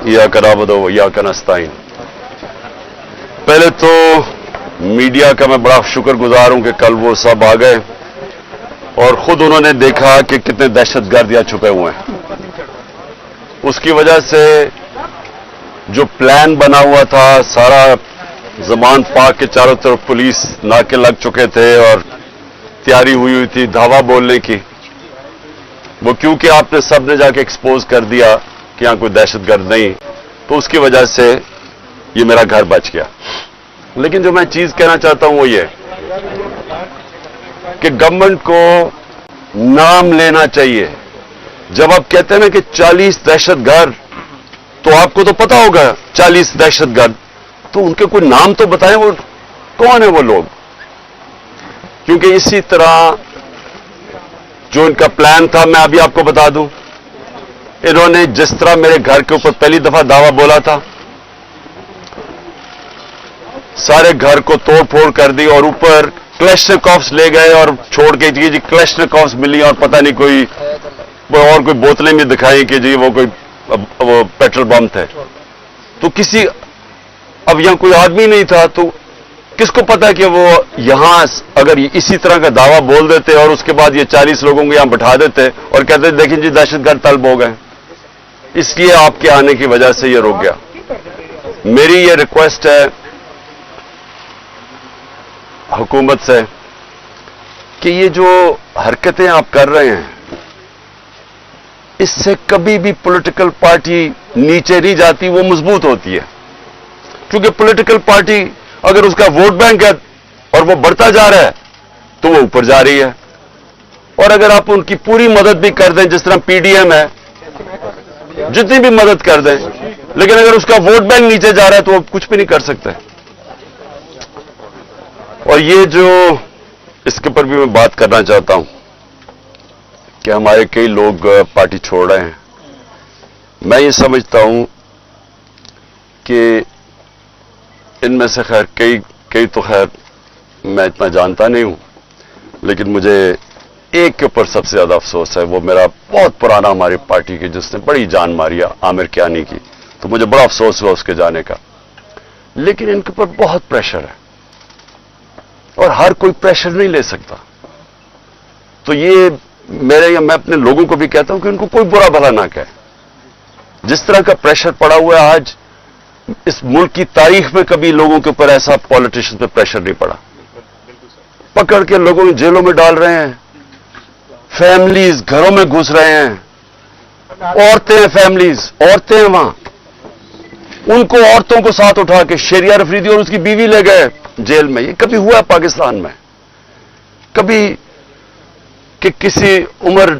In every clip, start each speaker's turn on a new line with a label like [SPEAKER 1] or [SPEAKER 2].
[SPEAKER 1] इय्याका नअबुदु व इय्याका नस्तईन। पहले तो मीडिया का मैं बड़ा शुक्रगुजार हूं कि कल वो सब आ गए और खुद उन्होंने देखा कि कितने दहशतगर्द यहाँ छुपे हुए हैं। उसकी वजह से जो प्लान बना हुआ था, सारा ज़मान पाक के चारों तरफ पुलिस नाके लग चुके थे और तैयारी हुई थी धावा बोलने की, वो क्योंकि आपने सब ने जाके एक्सपोज कर दिया कि यहाँ कोई दहशतगर्द नहीं, तो उसकी वजह से ये मेरा घर बच गया। लेकिन जो मैं चीज कहना चाहता हूं वो ये कि गवर्नमेंट को नाम लेना चाहिए। जब आप कहते हैं ना कि 40 दहशतगर्द, तो आपको तो पता होगा 40 दहशतगर्द, तो उनके कोई नाम तो बताएं, वो कौन है वो लोग। क्योंकि इसी तरह जो इनका प्लान था, मैं अभी आपको बता दूं, इन्होंने जिस तरह मेरे घर के ऊपर पहली दफा दावा बोला था, सारे घर को तोड़ फोड़ कर दी और ऊपर क्लैशनिकोव्स ले गए और छोड़ के जी क्लैशनिकोव्स मिली और पता नहीं कोई और कोई बोतलें भी दिखाई कि जी वो कोई वो पेट्रोल बम थे। तो किसी, अब यहां कोई आदमी नहीं था, तो किसको पता कि वो यहां अगर इसी तरह का दावा बोल देते और उसके बाद ये 40 लोगों को यहां बैठा देते और कहते देखें जी दहशतगर्द तलब हो गए। इसलिए आपके आने की वजह से ये रुक गया। मेरी ये रिक्वेस्ट है हुकूमत से कि ये जो हरकतें आप कर रहे हैं, इससे कभी भी पॉलिटिकल पार्टी नीचे नहीं जाती, वो मजबूत होती है। क्योंकि पॉलिटिकल पार्टी अगर उसका वोट बैंक है और वो बढ़ता जा रहा है तो वो ऊपर जा रही है, और अगर आप उनकी पूरी मदद भी कर दें, जिस तरह पीडीएम है, जितनी भी मदद कर दें, लेकिन अगर उसका वोट बैंक नीचे जा रहा है तो वो कुछ भी नहीं कर सकते। और ये जो इसके ऊपर भी मैं बात करना चाहता हूं कि हमारे कई लोग पार्टी छोड़ रहे हैं। मैं ये समझता हूं कि इनमें से खैर कई तो खैर मैं इतना जानता नहीं हूं, लेकिन मुझे एक के ऊपर सबसे ज्यादा अफसोस है। वो मेरा बहुत पुराना हमारी पार्टी की, जिसने बड़ी जान मारी, आमिर कियानी की, तो मुझे बड़ा अफसोस हुआ उसके जाने का। लेकिन इनके ऊपर बहुत प्रेशर है और हर कोई प्रेशर नहीं ले सकता। तो ये मैं अपने लोगों को भी कहता हूं कि उनको कोई बुरा भला ना कहे। जिस तरह का प्रेशर पड़ा हुआ है आज, इस मुल्क की तारीख में कभी लोगों के ऊपर ऐसा पॉलिटिशियन पे प्रेशर नहीं पड़ा। पकड़ के लोगों को जेलों में डाल रहे हैं, फैमिलीज घरों में घुस रहे हैं, औरतें हैं, फैमिलीज औरतें हैं वहां, उनको औरतों को साथ उठा के शेरिया रफरीदी और उसकी बीवी ले गए जेल में। ये कभी हुआ पाकिस्तान में? कभी कि किसी उमर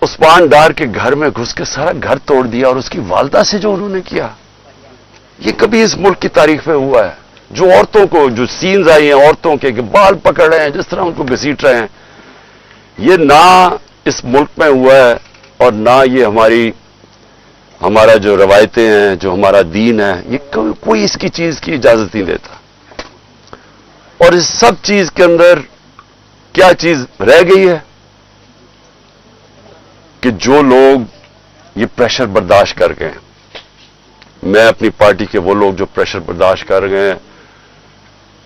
[SPEAKER 1] उस्मान डार के घर में घुस के सारा घर तोड़ दिया और उसकी वालदा से जो उन्होंने किया, ये कभी इस मुल्क की तारीख में हुआ है? जो औरतों को, जो सीन्स आई हैं औरतों के बाल पकड़ रहे हैं, जिस तरह उनको घसीट रहे हैं, ये ना इस मुल्क में हुआ है और ना ये हमारा जो रवायतें हैं, जो हमारा दीन है, ये कोई इसकी चीज की इजाजत नहीं देता। और इस सब चीज के अंदर क्या चीज रह गई है कि जो लोग ये प्रेशर बर्दाश्त कर गए, मैं अपनी पार्टी के वो लोग जो प्रेशर बर्दाश्त कर गए हैं,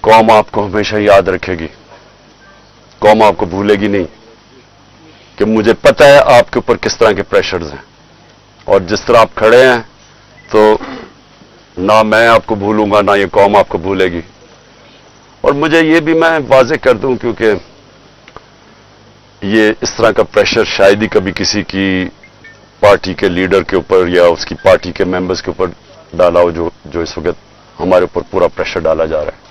[SPEAKER 1] कौम आपको हमेशा याद रखेगी, कौम आपको भूलेगी नहीं। कि मुझे पता है आपके ऊपर किस तरह के प्रेशर्स हैं, और जिस तरह आप खड़े हैं, तो ना मैं आपको भूलूंगा ना ये कौम आपको भूलेगी। और मुझे ये भी मैं वाज़ेह कर दूं, क्योंकि ये इस तरह का प्रेशर शायद ही कभी किसी की पार्टी के लीडर के ऊपर या उसकी पार्टी के मेंबर्स के ऊपर डाला हो, जो इस वक्त हमारे ऊपर पूरा प्रेशर डाला जा रहा है।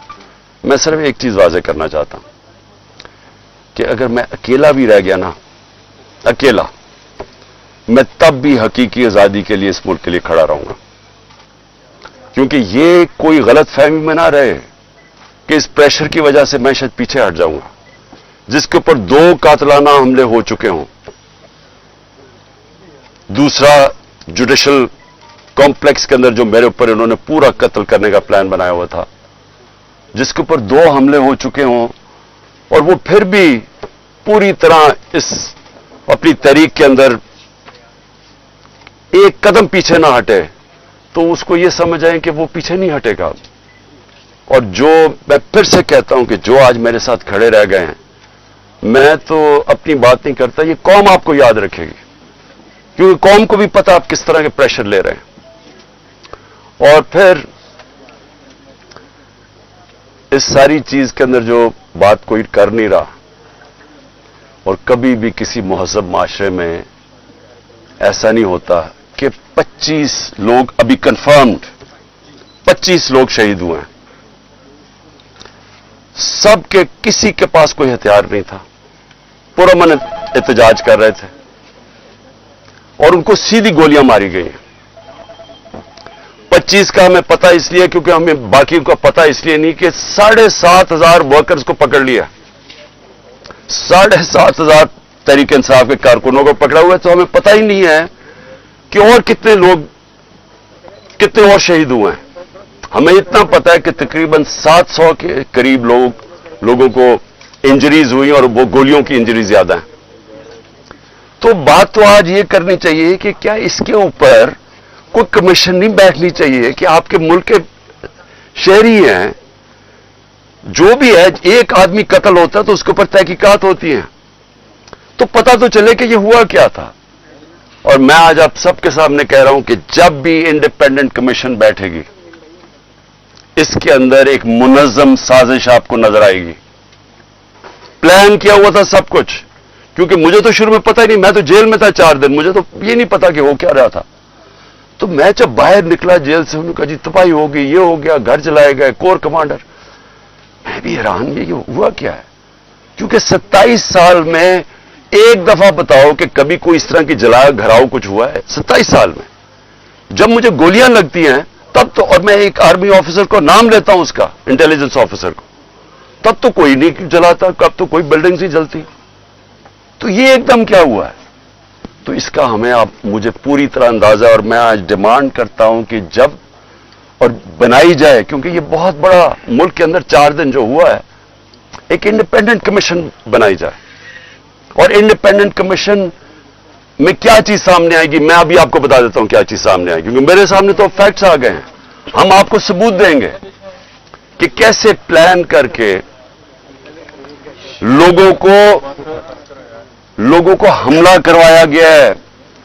[SPEAKER 1] मैं सिर्फ एक चीज वाज़ेह करना चाहता हूं कि अगर मैं अकेला भी रह गया ना, अकेला, मैं तब भी हकीकी आजादी के लिए इस मुल्क के लिए खड़ा रहूंगा। क्योंकि ये कोई गलत फहमी में ना रहे कि इस प्रेशर की वजह से मैं शायद पीछे हट जाऊंगा। जिसके ऊपर 2 कातलाना हमले हो चुके हों, दूसरा जुडिशल कॉम्प्लेक्स के अंदर जो मेरे ऊपर इन्होंने पूरा कत्ल करने का प्लान बनाया हुआ था, जिसके ऊपर 2 हमले हो चुके हों, और वो फिर भी पूरी तरह इस अपनी तहरीक के अंदर एक कदम पीछे ना हटे, तो उसको ये समझ आए कि वो पीछे नहीं हटेगा। और जो मैं फिर से कहता हूं कि जो आज मेरे साथ खड़े रह गए हैं, मैं तो अपनी बात नहीं करता, ये कौम आपको याद रखेगी, क्योंकि कौम को भी पता आप किस तरह के प्रेशर ले रहे हैं। और फिर इस सारी चीज के अंदर जो बात कोई कर नहीं रहा, और कभी भी किसी मुहज़्ज़ब माशरे में ऐसा नहीं होता कि 25 लोग अभी कंफर्म्ड 25 लोग शहीद हुए हैं, सबके किसी के पास कोई हथियार नहीं था, पुरअमन एहतजाज कर रहे थे और उनको सीधी गोलियां मारी गई हैं। 25 का हमें पता इसलिए क्योंकि हमें बाकी का पता इसलिए नहीं कि 7,500 वर्कर्स को पकड़ लिया, 7,500 तहरीक इंसाफ के कारकुनों को पकड़ा हुआ है, तो हमें पता ही नहीं है कि और कितने और शहीद हुए हैं। हमें इतना पता है कि तकरीबन 700 के करीब लोगों को इंजरीज हुई और वो गोलियों की इंजरी ज्यादा है। तो बात तो आज ये करनी चाहिए कि क्या इसके ऊपर कोई कमीशन नहीं बैठनी चाहिए कि आपके मुल्क के शहरी हैं, जो भी है, एक आदमी कत्ल होता है तो उसके ऊपर तहकीकात होती हैं, तो पता तो चले कि ये हुआ क्या था। और मैं आज आप सबके सामने कह रहा हूं कि जब भी इंडिपेंडेंट कमीशन बैठेगी, इसके अंदर एक मुनज़्ज़म साजिश आपको नजर आएगी। प्लान किया हुआ था सब कुछ, क्योंकि मुझे तो शुरू में पता ही नहीं, मैं तो जेल में था 4 दिन, मुझे तो ये नहीं पता कि हो क्या रहा था। तो मैं जब बाहर निकला जेल से, उन्होंने कहा जी तबाही हो गई, ये हो गया, घर जलाए गए, कोर कमांडर। मैं भी हैरान, ये हुआ क्या है, क्योंकि 27 साल में एक दफा बताओ कि कभी कोई इस तरह की जलाया घराव कुछ हुआ है 27 साल में। जब मुझे गोलियां लगती हैं तब तो, और मैं एक आर्मी ऑफिसर को नाम लेता हूं उसका, इंटेलिजेंस ऑफिसर को, तब तो कोई नहीं जलाता, कब तो कोई बिल्डिंग्स नहीं जलती। तो ये एकदम क्या हुआ है? तो इसका हमें आप मुझे पूरी तरह अंदाजा, और मैं आज डिमांड करता हूं कि जब और बनाई जाए, क्योंकि ये बहुत बड़ा मुल्क के अंदर 4 दिन जो हुआ है, एक इंडिपेंडेंट कमीशन बनाई जाए। और इंडिपेंडेंट कमीशन में क्या चीज सामने आएगी, मैं अभी आपको बता देता हूं क्या चीज सामने आएगी, क्योंकि मेरे सामने तो फैक्ट्स आ गए हैं। हम आपको सबूत देंगे कि कैसे प्लान करके लोगों को हमला करवाया गया है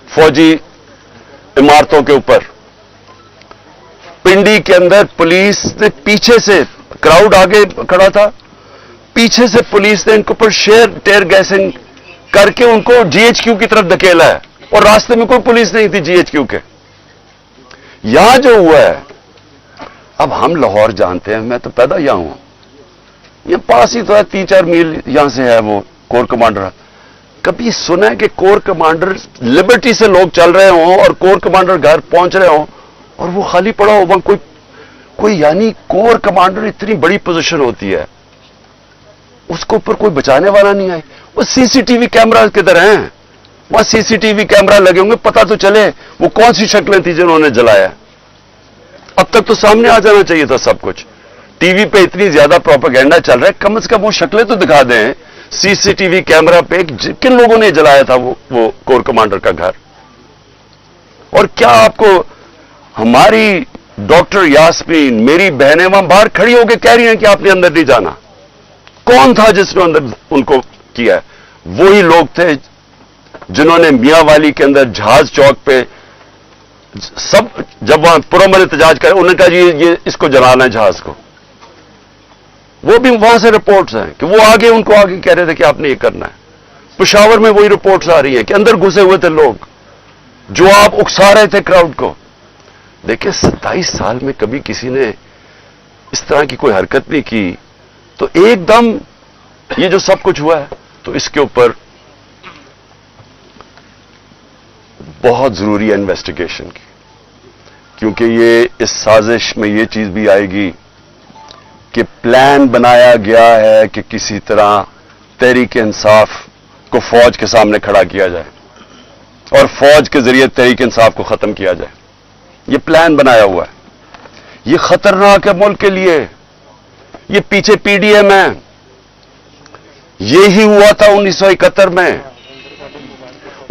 [SPEAKER 1] फौजी इमारतों के ऊपर। पिंडी के अंदर पुलिस ने पीछे से, क्राउड आगे खड़ा था, पीछे से पुलिस ने इनके ऊपर टेयर गैसिंग करके उनको जीएचक्यू की तरफ धकेला है, और रास्ते में कोई पुलिस नहीं थी जीएचक्यू के। यहां जो हुआ है, अब हम लाहौर जानते हैं, मैं तो पैदा यहां हूं, ये पास ही तो है, 3-4 मील यहां से है वो कोर कमांडर। कभी सुना है कि कोर कमांडर लिबर्टी से लोग चल रहे हों और कोर कमांडर घर पहुंच रहे हों और वो खाली पड़ा हो? कोई यानी कोर कमांडर इतनी बड़ी पोजीशन होती है, उसको ऊपर कोई बचाने वाला नहीं आए। वो सीसीटीवी कैमरा किधर हैं? वहां सीसीटीवी कैमरा लगे होंगे, पता तो चले वो कौन सी शक्लें थी जिन्होंने जलाया। अब तक तो सामने आ जाना चाहिए था सब कुछ। टीवी पे इतनी ज्यादा प्रोपेगेंडा चल रहा है, कम से कम वो शक्लें तो दिखा दें सीसीटीवी कैमरा पे किन लोगों ने जलाया था वो कोर कमांडर का घर। और क्या आपको हमारी डॉक्टर यास्मीन, मेरी बहनें वहां बाहर खड़ी होकर कह रही हैं कि आपने अंदर नहीं जाना। कौन था जिसने अंदर उनको किया? वही लोग थे जिन्होंने मियां वाली के अंदर जहाज चौक पे सब, जब वहां पुरअमन एहतजाज करे, उन्होंने कहा जी ये इसको जलाना है जहाज को। वो भी वहां से रिपोर्ट्स हैं कि वो आगे उनको आगे कह रहे थे कि आपने ये करना है। पेशावर में वही रिपोर्ट्स आ रही हैं कि अंदर घुसे हुए थे लोग जो आप उकसा रहे थे क्राउड को। देखिए 27 साल में कभी किसी ने इस तरह की कोई हरकत नहीं की, तो एकदम ये जो सब कुछ हुआ है, तो इसके ऊपर बहुत जरूरी है इन्वेस्टिगेशन की, क्योंकि ये इस साजिश में ये चीज भी आएगी कि प्लान बनाया गया है कि किसी तरह तहरीक इंसाफ को फौज के सामने खड़ा किया जाए और फौज के जरिए तहरीक इंसाफ को खत्म किया जाए। ये प्लान बनाया हुआ है, ये खतरनाक है मुल्क के लिए। ये पीछे पीडीएम है, ये ही हुआ था 1971 में।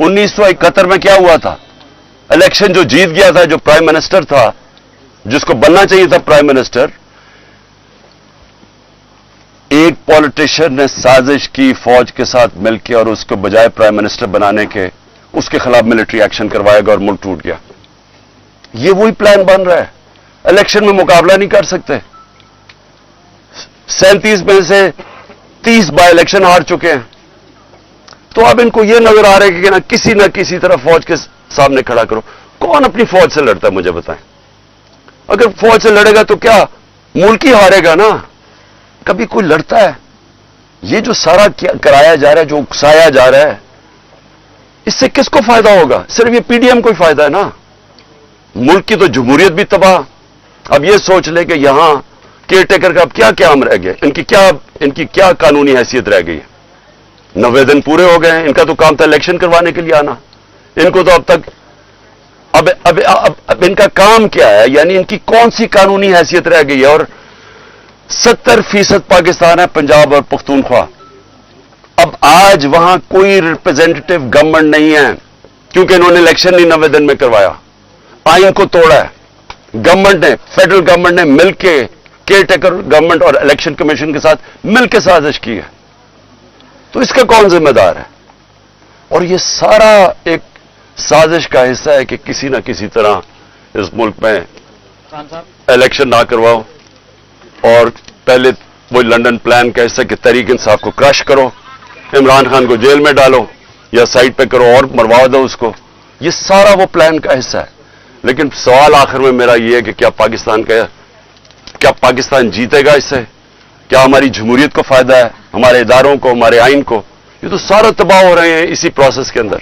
[SPEAKER 1] 1971 में क्या हुआ था? इलेक्शन जो जीत गया था, जो प्राइम मिनिस्टर था, जिसको बनना चाहिए था प्राइम मिनिस्टर, एक पॉलिटिशियन ने साजिश की फौज के साथ मिलकर और उसको बजाय प्राइम मिनिस्टर बनाने के उसके खिलाफ मिलिट्री एक्शन करवाएगा और मुल्क टूट गया। ये वही प्लान बन रहा है। इलेक्शन में मुकाबला नहीं कर सकते। 37 में से 30 बाय इलेक्शन हार चुके हैं। तो अब इनको यह नजर आ रहा है कि ना किसी तरह फौज के सामने खड़ा करो। कौन अपनी फौज से लड़ता है मुझे बताएं? अगर फौज से लड़ेगा तो क्या मुल्क ही हारेगा ना? कभी कोई लड़ता है? ये जो सारा कराया जा रहा है, जो उकसाया जा रहा है, इससे किसको फायदा होगा? सिर्फ ये पीडीएम को ही फायदा है ना। मुल्क की तो जमहूरियत भी तबाह। अब ये सोच ले कि यहां केयर टेकर का अब क्या काम रह गया, इनकी क्या कानूनी हैसियत रह गई है? 90 दिन पूरे हो गए हैं। इनका तो काम था इलेक्शन करवाने के लिए आना। इनको तो अब तक अब इनका काम क्या है? यानी इनकी कौन सी कानूनी हैसियत रह गई है? और 70% पाकिस्तान है, पंजाब और पख्तूनख्वा। अब आज वहां कोई रिप्रेजेंटेटिव गवर्नमेंट नहीं है क्योंकि इन्होंने इलेक्शन नहीं 90 दिन में करवाया, आइन को तोड़ा है। गवर्नमेंट ने, फेडरल गवर्नमेंट ने मिलकर केयर टेकर गवर्नमेंट और इलेक्शन कमीशन के साथ मिलकर साजिश की है। तो इसका कौन जिम्मेदार है? और ये सारा एक साजिश का हिस्सा है कि किसी ना किसी तरह इस मुल्क में इलेक्शन ना करवाओ और पहले वो लंदन प्लान का हिस्सा कि तहरीक इंसाफ को क्रश करो, इमरान खान को जेल में डालो या साइड पे करो और मरवा दो उसको। ये सारा वो प्लान का हिस्सा है। लेकिन सवाल आखिर में मेरा ये है कि क्या पाकिस्तान जीतेगा इससे? क्या हमारी जमहूरियत को फायदा है, हमारे इदारों को, हमारे आइन को? ये तो सारा तबाह हो रहे हैं इसी प्रोसेस के अंदर।